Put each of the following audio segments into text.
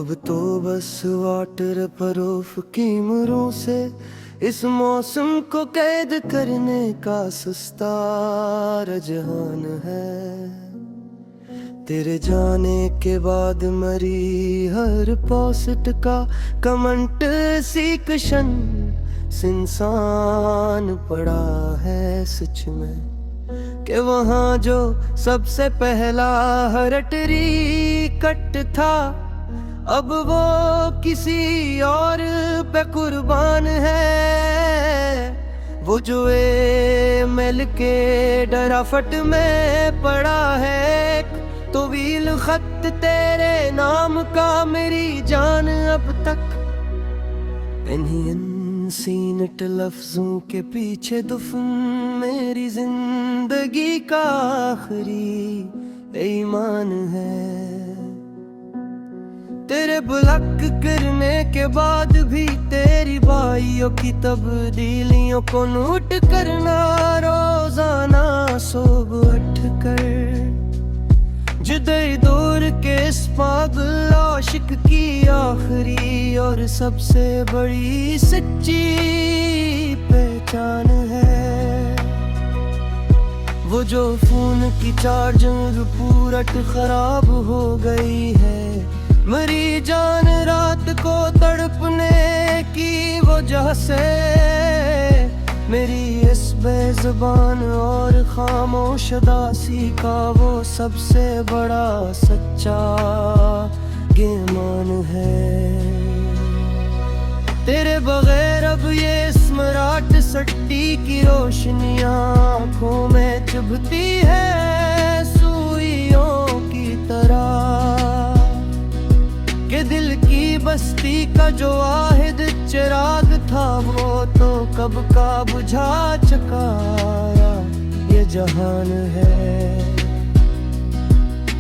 अब तो बस वाटर परोफ की मुरों से इस मौसम को कैद करने का सुस्ता रुझान है। तेरे जाने के बाद मरी हर पॉसिट का कमेंट सी क्वेश्चन इंसान पड़ा है सच में कि वहाँ जो सबसे पहला हरटरी कट था अब वो किसी और पे कुर्बान है। वो जो मेल के डराफट में पड़ा है तो वील खत तेरे नाम का मेरी जान अब तक इन्हीं अनसीनट लफ्जों के पीछे दुफन मेरी जिंदगी का आखिरी ईमान है। तेरे ब्लॉक करने के बाद भी तेरी बाइयों की तब्दीलियों को नोट करना रोजाना सुबह उठकर जुदाई दूर के इस पागल आशिक की आखिरी और सबसे बड़ी सच्ची पहचान है। वो जो फोन की चार्जिंग पूरा खराब हो गई है, मरी जान रात को तड़पने की वजह से मेरी इस बेज़बान और खामोश दासी का वो सबसे बड़ा सच्चा गिरमान है। तेरे बगैर अब ये स्मराट सट्टी की रोशनियां आँखों में चुभती है सुइयों की तरह के दिल की बस्ती का जो वाहिद चिराग था वो तो कब का बुझा चुका ये जहान है।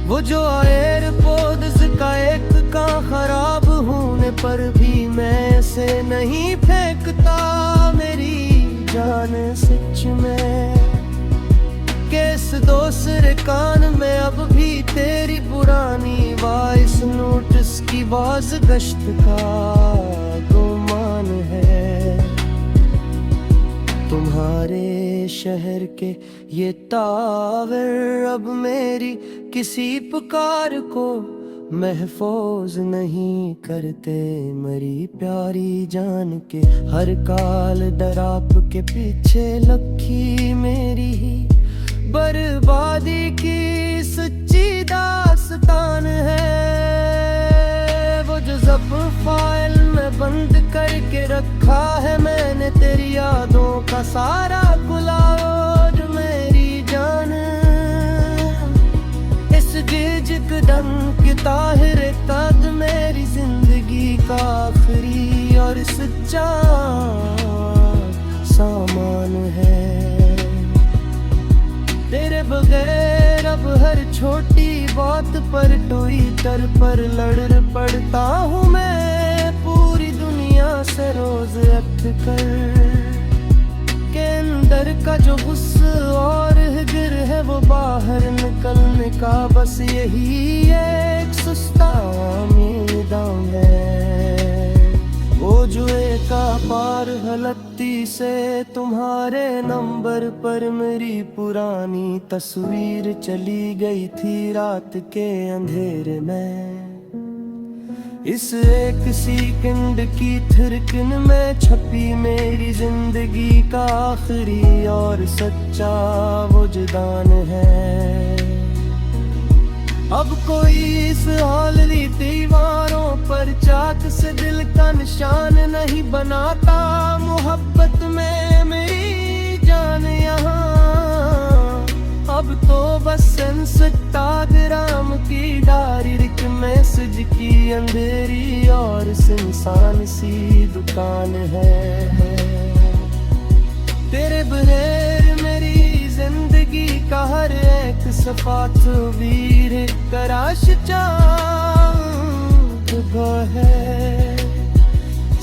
वो जो एयरपोर्ट्स का एक का खराब होने पर भी मैं से नहीं फेंकता मेरी जान सच में केस दूसरे कान में अब भी तेरी पुरानी वॉइस नोटिस की बाज गश्त का गुमान है। तुम्हारे शहर के ये टावर अब मेरी किसी पुकार को महफूज नहीं करते। मरी प्यारी जान के हर काल डराप के पीछे लखी मेरी ही बर्बादी की सच्ची दास्तान है। वो जो जब फाइल में बंद करके रखा है मैंने तेरी यादों का सारा गुलाब मेरी जान इस जिग दम की ताहिर कद मेरी जिंदगी का आखिरी और सच्चा सामान है। तेरे बगैर अब हर छोटी बात पर ट्विटर पर लड़ पड़ता हूँ मैं पूरी दुनिया से रोज अट कर के अंदर का जो गुस्सा और हिगर है वो बाहर निकलने का बस यही एक सुस्ता उम्मीदां है। वो जो का पार हलती से तुम्हारे नंबर पर मेरी पुरानी तस्वीर चली गई थी रात के अंधेरे में। इस एक सेकंड की थिरकन में छपी मेरी जिंदगी का आखिरी और सच्चा वजदान है। अब कोई इस हौली दीवारों पर चाक से दिल का निशान नहीं बनाता। मोहब्बत में मेरी जान यहाँ अब तो बस इंस्टाग्राम की डायरी मैसेज की अंधेरी और सुनसान सी दुकान है। तेरे बगैर मेरी जिंदगी का हर एक सफा तस्वीर कराश चाँद है।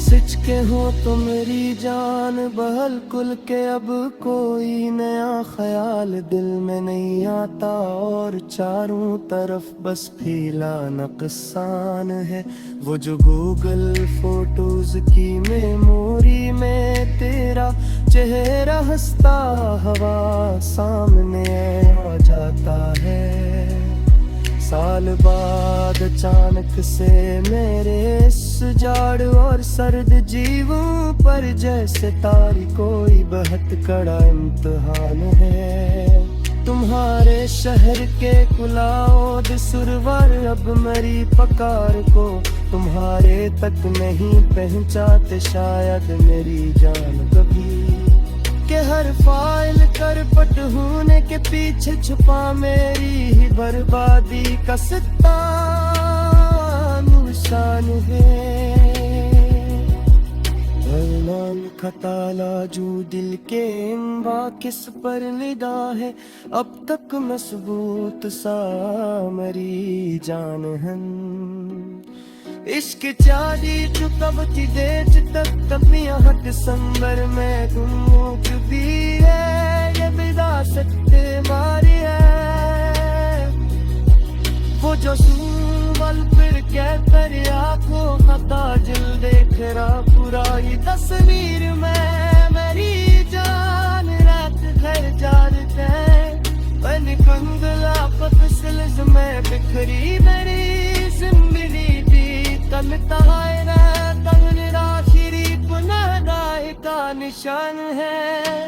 सच के हो तो मेरी जान बहल कुल के, अब कोई नया ख्याल दिल में नहीं आता, और चारों तरफ बस फीला नुकसान है। वो जो गूगल फोटोज की मेमोरी में तेरा चेहरा हंसता हवा सामने आ जाता है। साल बाद अचानक से मेरे इस जाड़ और सर्द जीवों पर जैसे तारी कोई बहुत कड़ा इम्तिहान है। तुम्हारे शहर के कुलाओद सुरवर अब मेरी पकार को तुम्हारे तक नहीं पहुंचाते, शायद मेरी जान कभी के हर फाइल करपट होने के पीछे छुपा मेरी ही बर्बादी का सित्ता निशान है। नाम का ताला जो दिल के किस पर निगाह है, अब तक मजबूत सा मेरी जान है। इश्क चाली चुकब थी देच तक तपियां हट संबर में गुमो भी है, ये विदा सत्ते मारी है। वो जो सूवल फिर कह कर आंखों खता जिल देख रहा पूरा ही तस्वीर में मेरी जान रात घर जाते बन कंगला पतसिल्स में बिखरी मेरी जिंदगी तन तहायरा तन निराशिरी पुनः का निशान है।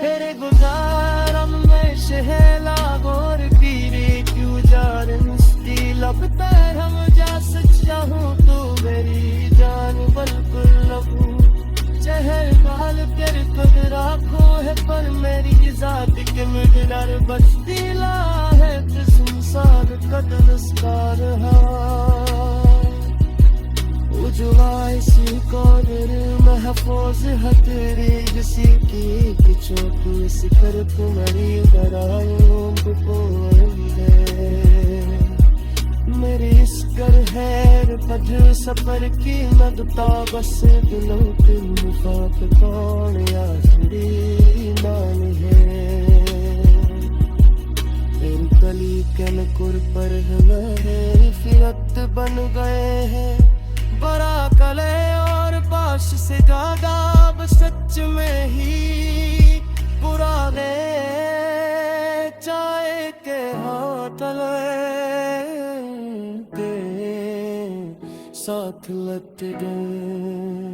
तेरे गुजारम में शहला गोर पीरे क्यों जार मुस्ती लगता है हम जा सच्चा हूँ तो मेरी जान बल्कुल लबू चहल बाल कर खुद राखो है, पर मेरी जात के मिडर बस्ती ला है संसार कदर स्कार उजवाइसी कौर महफूज है तेरी किसी की चोट इस कर तुम्हारी डरायों मेरी इस कर है पद सफर की मदता बस दिलों की मुखात कौन आखिरी मान है। तेरी कली के नकुर पर है फिरत बन गए हैं, बड़ा कले और पास से ज्यादा अब सच में ही बुरा है। चाय के होटल के साथ लट गए।